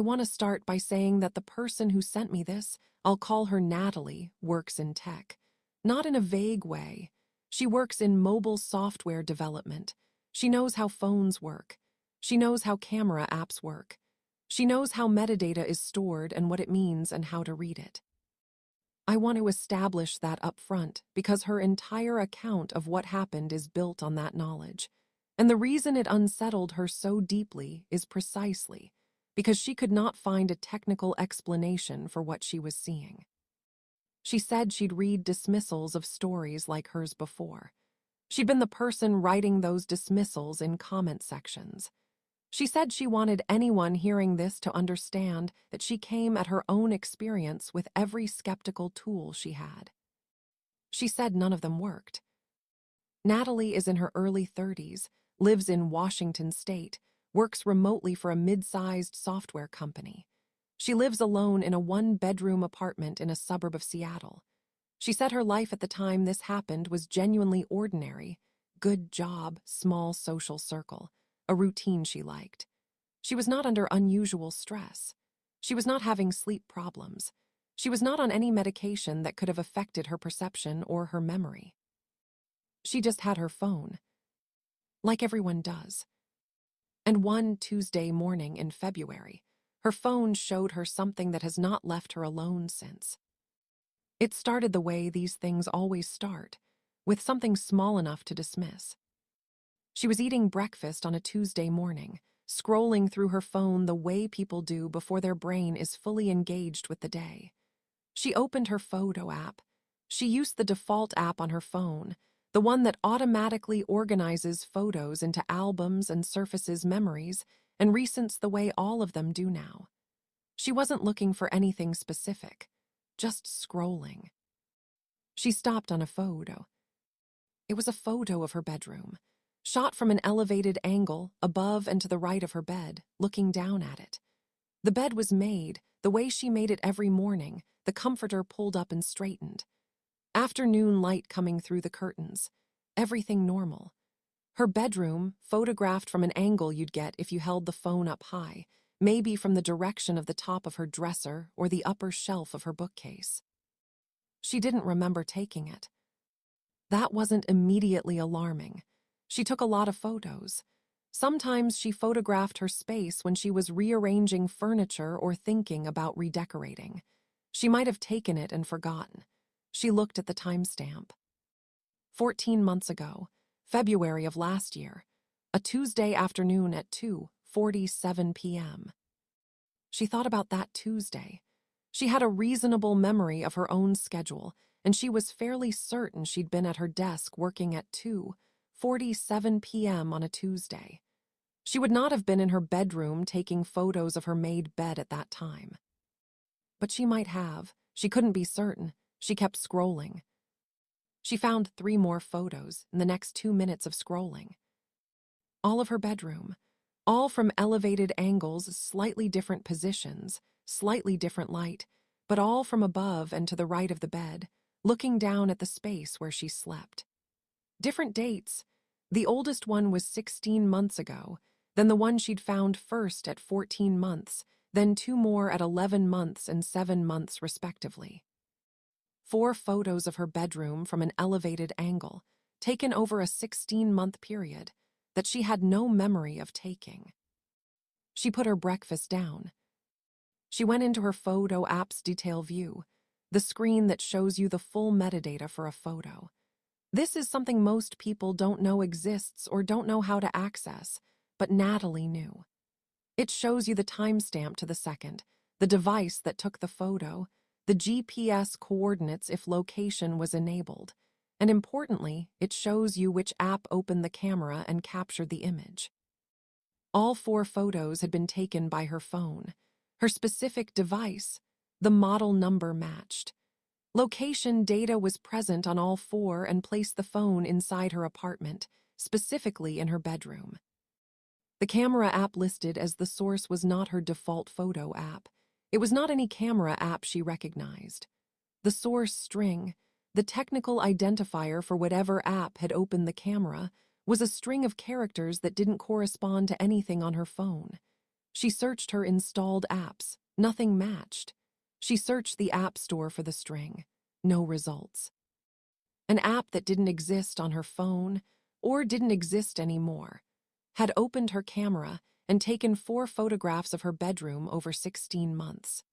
I want to start by saying that the person who sent me this, I'll call her Natalie, works in tech. Not in a vague way. She works in mobile software development. She knows how phones work. She knows how camera apps work. She knows how metadata is stored and what it means and how to read it. I want to establish that up front because her entire account of what happened is built on that knowledge. And the reason it unsettled her so deeply is precisely because she could not find a technical explanation for what she was seeing. She said she'd read dismissals of stories like hers before. She'd been the person writing those dismissals in comment sections. She said she wanted anyone hearing this to understand that she came at her own experience with every skeptical tool she had. She said none of them worked. Natalie is in her early 30s, lives in Washington State, works remotely for a mid-sized software company. She lives alone in a one-bedroom apartment in a suburb of Seattle. She said her life at the time this happened was genuinely ordinary, good job, small social circle, a routine she liked. She was not under unusual stress. She was not having sleep problems. She was not on any medication that could have affected her perception or her memory. She just had her phone, like everyone does. And one Tuesday morning in February, her phone showed her something that has not left her alone since. It started the way these things always start, with something small enough to dismiss. She was eating breakfast on a Tuesday morning, scrolling through her phone the way people do before their brain is fully engaged with the day. She opened her photo app. She used the default app on her phone, the one that automatically organizes photos into albums and surfaces memories and resyncs the way all of them do now. She wasn't looking for anything specific, just scrolling. She stopped on a photo. It was a photo of her bedroom, shot from an elevated angle above and to the right of her bed, looking down at it. The bed was made the way she made it every morning, the comforter pulled up and straightened. Afternoon light coming through the curtains. Everything normal. Her bedroom, photographed from an angle you'd get if you held the phone up high, maybe from the direction of the top of her dresser or the upper shelf of her bookcase. She didn't remember taking it. That wasn't immediately alarming. She took a lot of photos. Sometimes she photographed her space when she was rearranging furniture or thinking about redecorating. She might have taken it and forgotten. She looked at the timestamp. 14 months ago, February of last year, a Tuesday afternoon at 2:47 p.m. She thought about that Tuesday. She had a reasonable memory of her own schedule, and she was fairly certain she'd been at her desk working at 2:47 p.m. on a Tuesday. She would not have been in her bedroom taking photos of her made bed at that time. But she might have. She couldn't be certain. She kept scrolling. She found 3 more photos in the next 2 minutes of scrolling. All of her bedroom, all from elevated angles, slightly different positions, slightly different light, but all from above and to the right of the bed, looking down at the space where she slept. Different dates. The oldest one was 16 months ago, then the one she'd found first at 14 months, then 2 more at 11 months and 7 months respectively. 4 photos of her bedroom from an elevated angle, taken over a 16-month period, that she had no memory of taking. She put her breakfast down. She went into her photo app's detail view, the screen that shows you the full metadata for a photo. This is something most people don't know exists or don't know how to access, but Natalie knew. It shows you the timestamp to the second, the device that took the photo, the GPS coordinates if location was enabled, and importantly, it shows you which app opened the camera and captured the image. All 4 photos had been taken by her phone. Her specific device, the model number matched. Location data was present on all 4 and placed the phone inside her apartment, specifically in her bedroom. The camera app listed as the source was not her default photo app. It was not any camera app she recognized. The source string, the technical identifier for whatever app had opened the camera, was a string of characters that didn't correspond to anything on her phone. She searched her installed apps. Nothing matched. She searched the App Store for the string. No results. An app that didn't exist on her phone, or didn't exist anymore, had opened her camera and taken 4 photographs of her bedroom over 16 months.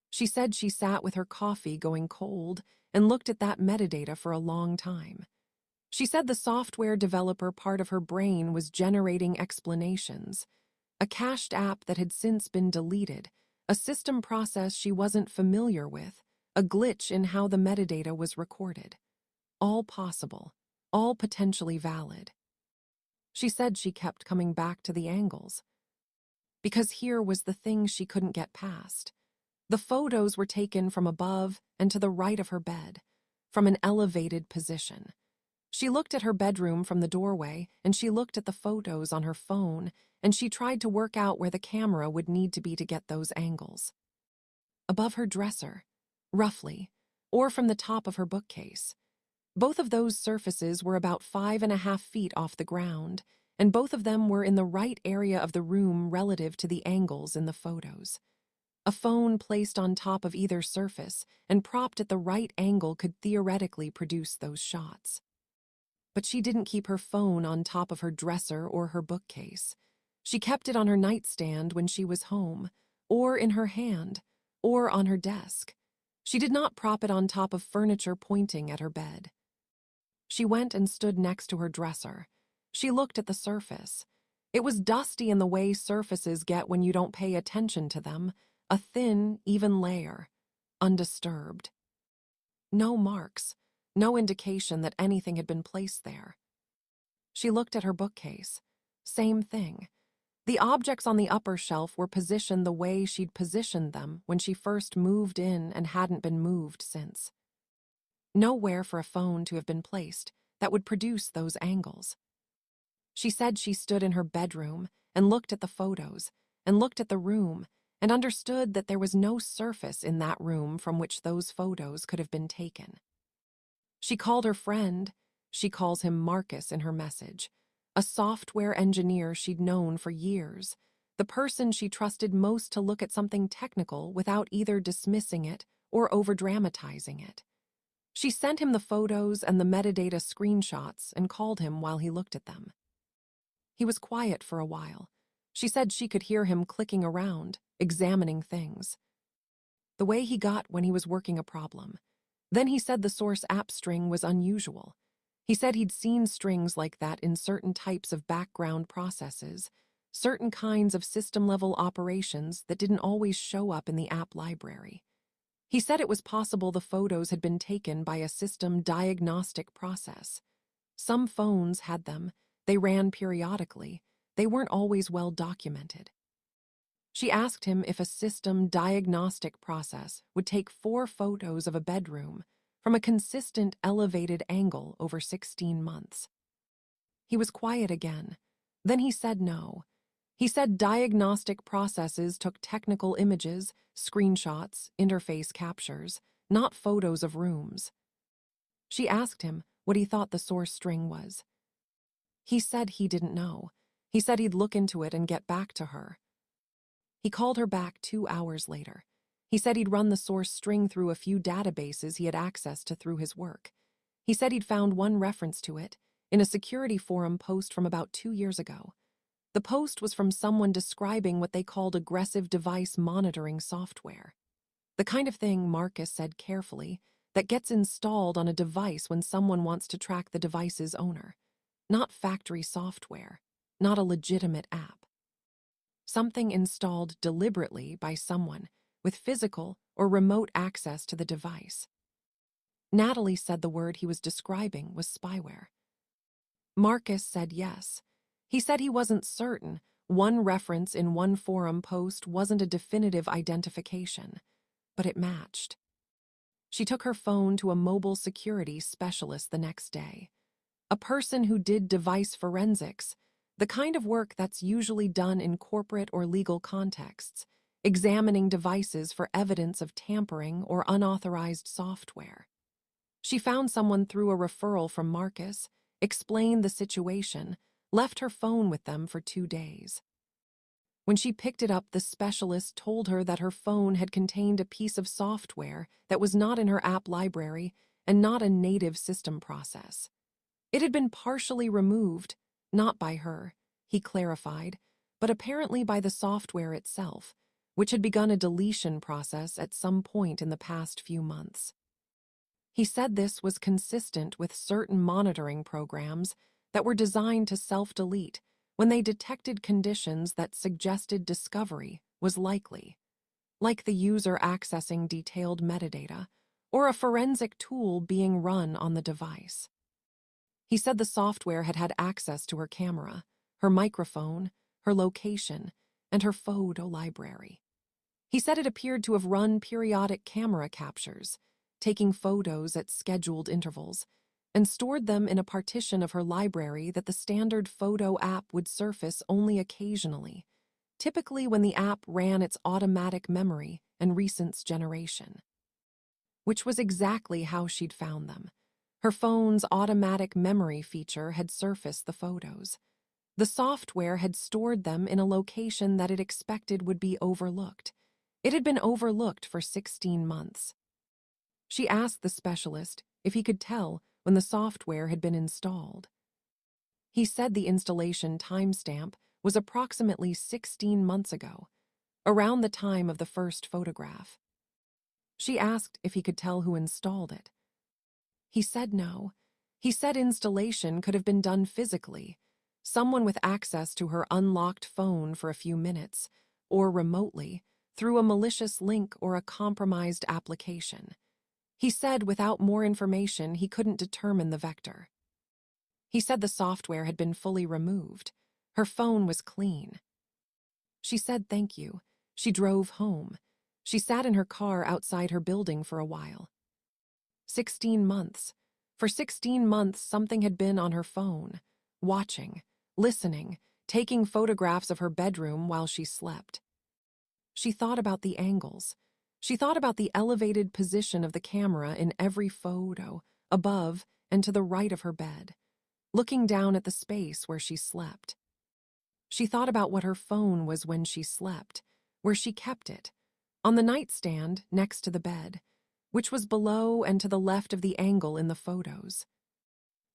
She said she sat with her coffee going cold and looked at that metadata for a long time. She said the software developer part of her brain was generating explanations, a cached app that had since been deleted, a system process she wasn't familiar with, a glitch in how the metadata was recorded. All possible, all potentially valid. She said she kept coming back to the angles, because here was the thing she couldn't get past. The photos were taken from above and to the right of her bed, from an elevated position. She looked at her bedroom from the doorway, and she looked at the photos on her phone, and she tried to work out where the camera would need to be to get those angles. Above her dresser, roughly, or from the top of her bookcase. Both of those surfaces were about 5.5 feet off the ground, and both of them were in the right area of the room relative to the angles in the photos. A phone placed on top of either surface and propped at the right angle could theoretically produce those shots. But she didn't keep her phone on top of her dresser or her bookcase. She kept it on her nightstand when she was home, or in her hand, or on her desk. She did not prop it on top of furniture pointing at her bed. She went and stood next to her dresser. She looked at the surface. It was dusty in the way surfaces get when you don't pay attention to them, a thin, even layer, undisturbed. No marks, no indication that anything had been placed there. She looked at her bookcase. Same thing. The objects on the upper shelf were positioned the way she'd positioned them when she first moved in and hadn't been moved since. Nowhere for a phone to have been placed that would produce those angles. She said she stood in her bedroom and looked at the photos and looked at the room and understood that there was no surface in that room from which those photos could have been taken. She called her friend, she calls him Marcus in her message, a software engineer she'd known for years, the person she trusted most to look at something technical without either dismissing it or over-dramatizing it. She sent him the photos and the metadata screenshots and called him while he looked at them. He was quiet for a while. She said she could hear him clicking around, examining things. The way he got when he was working a problem. Then he said the source app string was unusual. He said he'd seen strings like that in certain types of background processes, certain kinds of system-level operations that didn't always show up in the app library. He said it was possible the photos had been taken by a system diagnostic process. Some phones had them, they ran periodically, they weren't always well documented. She asked him if a system diagnostic process would take 4 photos of a bedroom from a consistent elevated angle over 16 months. He was quiet again. Then he said no. He said diagnostic processes took technical images, screenshots, interface captures, not photos of rooms. She asked him what he thought the source string was. He said he didn't know. He said he'd look into it and get back to her. He called her back 2 hours later. He said he'd run the source string through a few databases he had access to through his work. He said he'd found one reference to it in a security forum post from about 2 years ago. The post was from someone describing what they called aggressive device monitoring software. The kind of thing, Marcus said carefully, that gets installed on a device when someone wants to track the device's owner. Not factory software, not a legitimate app. Something installed deliberately by someone with physical or remote access to the device. Natalie said the word he was describing was spyware. Marcus said yes. He said he wasn't certain. One reference in one forum post wasn't a definitive identification, but it matched. She took her phone to a mobile security specialist the next day. A person who did device forensics, the kind of work that's usually done in corporate or legal contexts, examining devices for evidence of tampering or unauthorized software. She found someone through a referral from Marcus, explained the situation, left her phone with them for 2 days. When she picked it up, the specialist told her that her phone had contained a piece of software that was not in her app library and not a native system process. It had been partially removed, not by her, he clarified, but apparently by the software itself, which had begun a deletion process at some point in the past few months. He said this was consistent with certain monitoring programs that were designed to self-delete when they detected conditions that suggested discovery was likely, like the user accessing detailed metadata or a forensic tool being run on the device. He said the software had had access to her camera, her microphone, her location, and her photo library. He said it appeared to have run periodic camera captures, taking photos at scheduled intervals, and stored them in a partition of her library that the standard photo app would surface only occasionally, typically when the app ran its automatic memory and recents generation. Which was exactly how she'd found them. Her phone's automatic memory feature had surfaced the photos. The software had stored them in a location that it expected would be overlooked. It had been overlooked for 16 months. She asked the specialist if he could tell when the software had been installed. He said the installation timestamp was approximately 16 months ago, around the time of the first photograph. She asked if he could tell who installed it. He said no. He said installation could have been done physically, someone with access to her unlocked phone for a few minutes, or remotely, through a malicious link or a compromised application. He said without more information he couldn't determine the vector. He said the software had been fully removed. Her phone was clean. She said thank you. She drove home. She sat in her car outside her building for a while. 16 months. For 16 months, something had been on her phone, watching, listening, taking photographs of her bedroom while she slept. She thought about the angles. She thought about the elevated position of the camera in every photo, above and to the right of her bed, looking down at the space where she slept. She thought about what her phone was when she slept, where she kept it, on the nightstand next to the bed, which was below and to the left of the angle in the photos.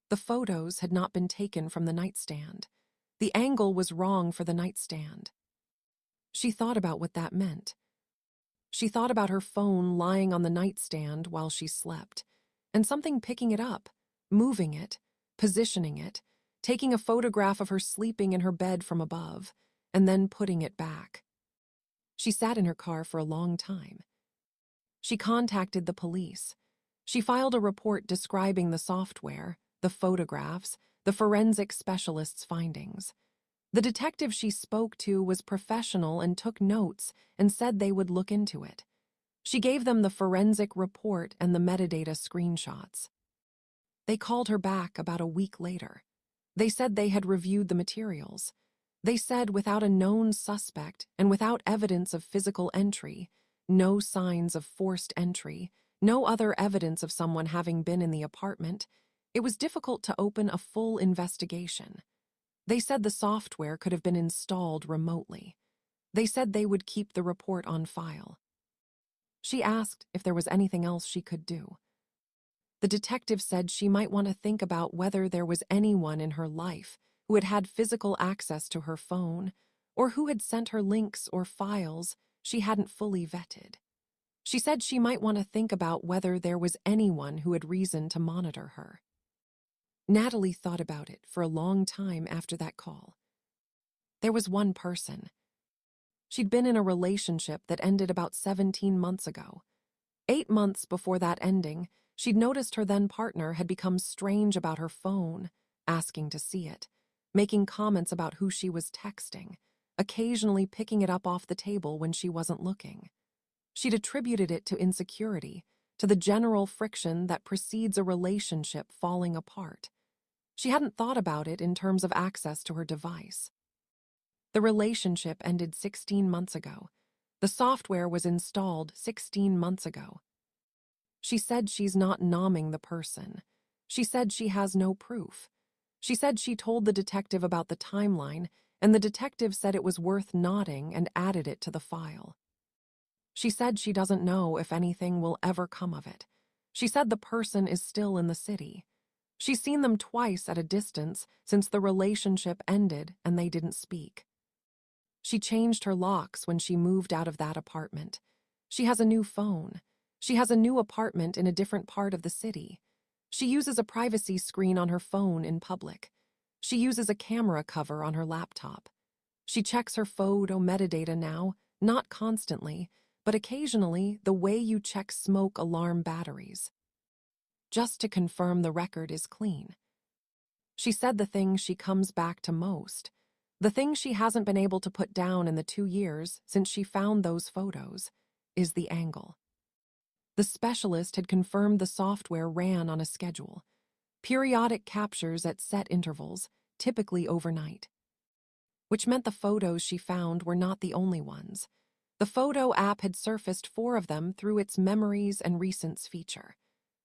The photos had not been taken from the nightstand. The angle was wrong for the nightstand. She thought about what that meant. She thought about her phone lying on the nightstand while she slept, and something picking it up, moving it, positioning it, taking a photograph of her sleeping in her bed from above, and then putting it back. She sat in her car for a long time. She contacted the police. She filed a report describing the software, the photographs, the forensic specialist's findings. The detective she spoke to was professional and took notes and said they would look into it. She gave them the forensic report and the metadata screenshots. They called her back about a week later. They said they had reviewed the materials. They said without a known suspect and without evidence of physical entry, no signs of forced entry, no other evidence of someone having been in the apartment, it was difficult to open a full investigation. They said the software could have been installed remotely. They said they would keep the report on file. She asked if there was anything else she could do. The detective said she might want to think about whether there was anyone in her life who had had physical access to her phone or who had sent her links or files she hadn't fully vetted. She said she might want to think about whether there was anyone who had reason to monitor her. Natalie thought about it for a long time after that call. There was one person. She'd been in a relationship that ended about 17 months ago. 8 months before that ending, she'd noticed her then-partner had become strange about her phone, asking to see it, making comments about who she was texting, occasionally picking it up off the table when she wasn't looking. She'd attributed it to insecurity, to the general friction that precedes a relationship falling apart. She hadn't thought about it in terms of access to her device. The relationship ended 16 months ago. The software was installed 16 months ago. She said she's not nomming the person. She said she has no proof. She said she told the detective about the timeline and the detective said it was worth nodding and added it to the file. She said she doesn't know if anything will ever come of it. She said the person is still in the city. She's seen them twice at a distance since the relationship ended and they didn't speak. She changed her locks when she moved out of that apartment. She has a new phone. She has a new apartment in a different part of the city. She uses a privacy screen on her phone in public. She uses a camera cover on her laptop. She checks her photo metadata now, not constantly, but occasionally the way you check smoke alarm batteries, just to confirm the record is clean. She said the thing she comes back to most, the thing she hasn't been able to put down in the 2 years since she found those photos, is the angle. The specialist had confirmed the software ran on a schedule, periodic captures at set intervals, typically overnight, which meant the photos she found were not the only ones. The photo app had surfaced 4 of them through its Memories and Recents feature,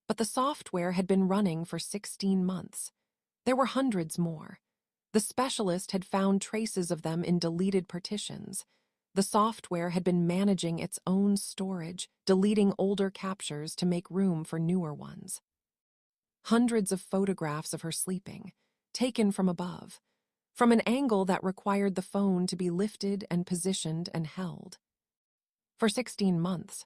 but the software had been running for 16 months. There were hundreds more. The specialist had found traces of them in deleted partitions. The software had been managing its own storage, deleting older captures to make room for newer ones. Hundreds of photographs of her sleeping, taken from above, from an angle that required the phone to be lifted and positioned and held. For 16 months.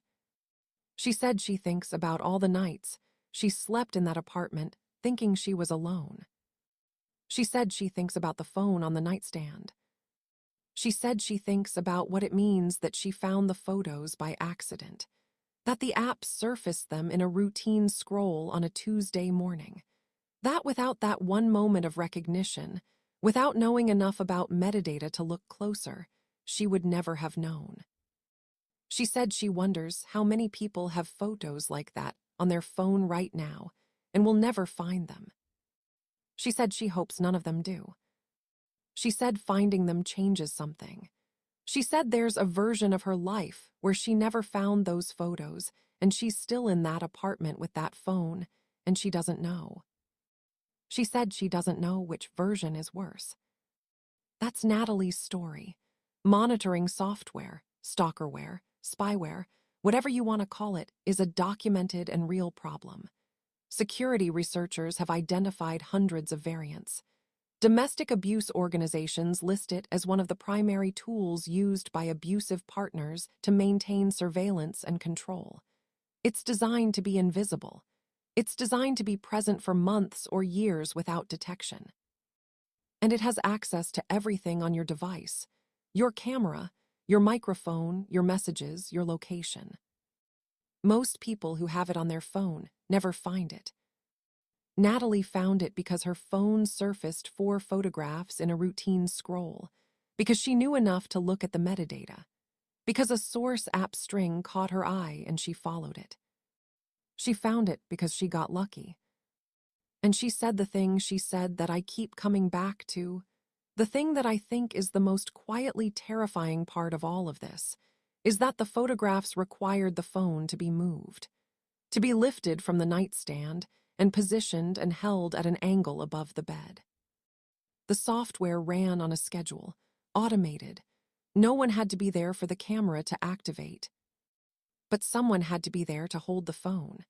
She said she thinks about all the nights she slept in that apartment thinking she was alone. She said she thinks about the phone on the nightstand. She said she thinks about what it means that she found the photos by accident, that the app surfaced them in a routine scroll on a Tuesday morning, that without that one moment of recognition, without knowing enough about metadata to look closer, she would never have known. She said she wonders how many people have photos like that on their phone right now and will never find them. She said she hopes none of them do. She said finding them changes something. She said there's a version of her life where she never found those photos and she's still in that apartment with that phone and she doesn't know. She said she doesn't know which version is worse. That's Natalie's story. Monitoring software, stalkerware, spyware, whatever you want to call it, is a documented and real problem. Security researchers have identified hundreds of variants. Domestic abuse organizations list it as one of the primary tools used by abusive partners to maintain surveillance and control. It's designed to be invisible. It's designed to be present for months or years without detection. And it has access to everything on your device: your camera, your microphone, your messages, your location. Most people who have it on their phone never find it. Natalie found it because her phone surfaced 4 photographs in a routine scroll, because she knew enough to look at the metadata, because a source app string caught her eye and she followed it. She found it because she got lucky. And she said the thing she said that I keep coming back to, the thing that I think is the most quietly terrifying part of all of this, is that the photographs required the phone to be moved, to be lifted from the nightstand and positioned and held at an angle above the bed. The software ran on a schedule, automated. No one had to be there for the camera to activate. But someone had to be there to hold the phone.